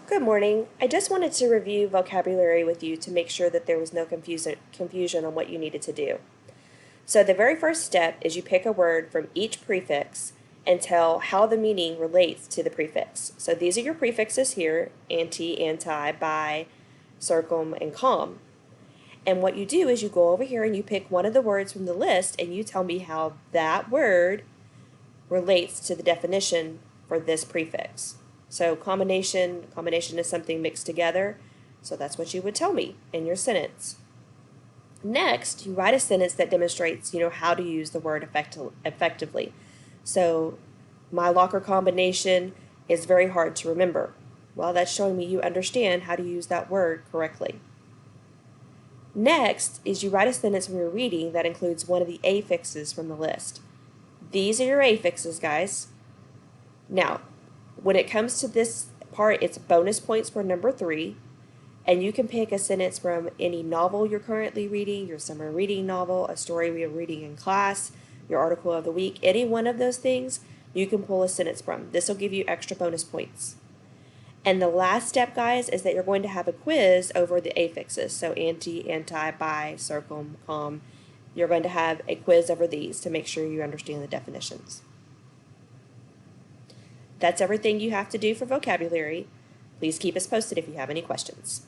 Good morning. I just wanted to review vocabulary with you to make sure that there was no confusion on what you needed to do. So the very first step is you pick a word from each prefix and tell how the meaning relates to the prefix. So these are your prefixes here: anti, anti, bi, circum, and com. And what you do is you go over here and you pick one of the words from the list and you tell me how that word relates to the definition for this prefix. So combination is something mixed together. So that's what you would tell me in your sentence. Next, you write a sentence that demonstrates, how to use the word effectively. So my locker combination is very hard to remember. Well, that's showing me you understand how to use that word correctly. Next is you write a sentence from your reading that includes one of the affixes from the list. These are your affixes, guys. Now, when it comes to this part, it's bonus points for number 3, and you can pick a sentence from any novel you're currently reading, your summer reading novel, a story we are reading in class, your article of the week, any one of those things you can pull a sentence from. This will give you extra bonus points. And the last step, guys, is that you're going to have a quiz over the affixes. So anti, bi, circum, com. You're going to have a quiz over these to make sure you understand the definitions. That's everything you have to do for vocabulary. Please keep us posted if you have any questions.